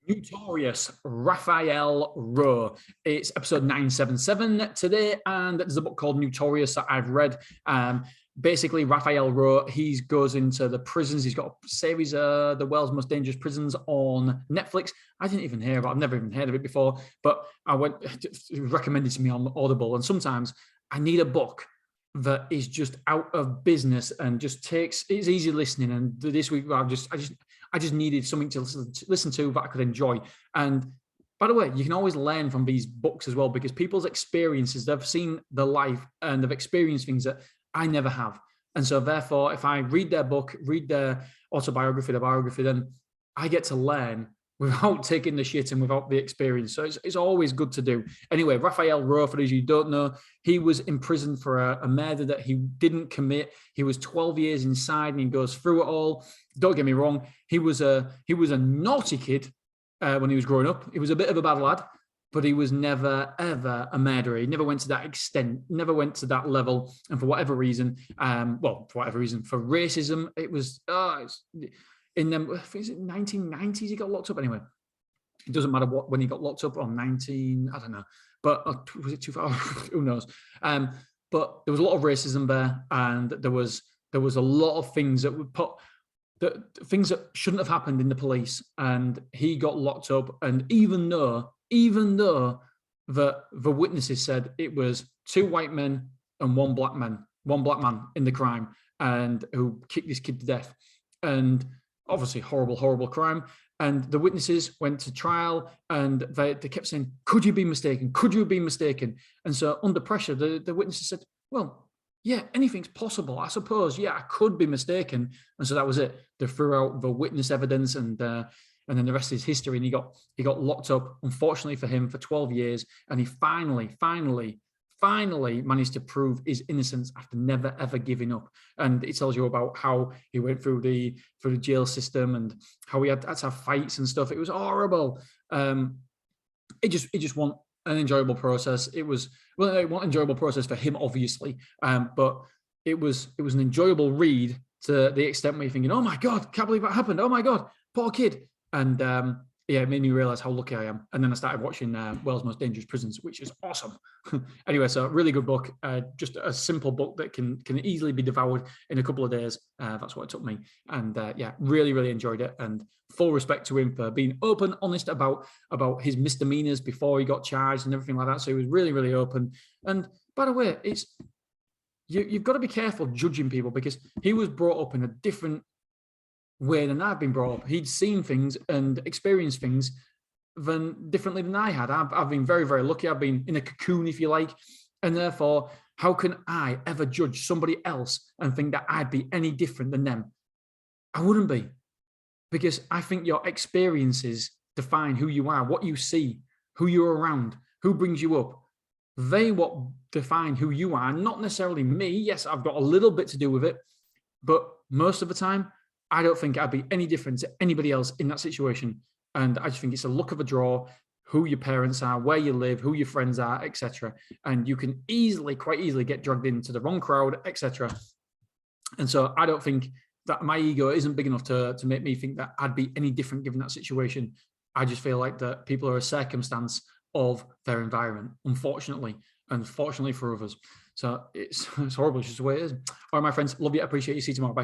Notorious, Raphael Rowe. It's episode 977 today, and there's a book called Notorious that I've read. Basically, Raphael Rowe, he goes into the prisons. He's got a series of the world's most dangerous prisons on Netflix. I didn't even hear about it. I've never even heard of it before, but it was recommended to me on Audible. And sometimes I need a book that is just out of business and just it's easy listening. And this week I just needed something to listen to that I could enjoy. And by the way, you can always learn from these books as well, because people's experiences, they've seen the life and they've experienced things that I never have. And so therefore, if I read their book, read their autobiography, their biography, then I get to learn without taking the shit and without the experience. So it's always good to do. Anyway, Raphael Rowe, for those you don't know, he was in prison for a murder that he didn't commit. He was 12 years inside and he goes through it all. Don't get me wrong. He was a naughty kid when he was growing up. He was a bit of a bad lad, but he was never, ever a murderer. He never went to that extent, never went to that level. And for whatever reason, for racism, it was, in them, I think it's 1990s, he got locked up. Anyway, it doesn't matter when he got locked up, on 19, I don't know. But was it too far? Who knows? But there was a lot of racism there, and there was a lot of things that would put things that shouldn't have happened in the police, and he got locked up. And even though the witnesses said it was two white men and one black man in the crime, and who kicked this kid to death, and obviously horrible crime. And the witnesses went to trial, and they kept saying, could you be mistaken? Could you be mistaken? And so under pressure, the witnesses said, well, yeah, anything's possible, I suppose. Yeah, I could be mistaken. And so that was it. They threw out the witness evidence, and then the rest is history. And he got locked up, unfortunately for him, for 12 years. And he finally managed to prove his innocence after never ever giving up. And it tells you about how he went through the jail system and how he had to have fights and stuff. It was horrible. It just wasn't an enjoyable process. It wasn't an enjoyable process for him, obviously, but it was an enjoyable read to the extent where you're thinking, oh my God, can't believe that happened. Oh my God, poor kid. And it made me realize how lucky I am. And then I started watching World's Most Dangerous Prisons, which is awesome. Anyway, so really good book. Just a simple book that can easily be devoured in a couple of days. That's what it took me. And really enjoyed it. And full respect to him for being open, honest about his misdemeanors before he got charged and everything like that. So he was really open. And by the way, you've got to be careful judging people, because he was brought up in a different way than I've been brought up. He'd seen things and experienced things differently than I had. I've been very lucky. I've been in a cocoon, if you like, and therefore, how can I ever judge somebody else and think that I'd be any different than them? I wouldn't be, because I think your experiences define who you are, what you see, who you're around, who brings you up. They what define who you are, not necessarily me. Yes, I've got a little bit to do with it, but most of the time, I don't think I'd be any different to anybody else in that situation. And I just think it's a luck of a draw, who your parents are, where you live, who your friends are, etc. And you can quite easily get dragged into the wrong crowd, etc. And so I don't think that my ego isn't big enough to make me think that I'd be any different given that situation. I just feel like that people are a circumstance of their environment, unfortunately, and fortunately for others. So it's horrible. It's just the way it is. All right, my friends, love you. Appreciate you. See you tomorrow. Bye.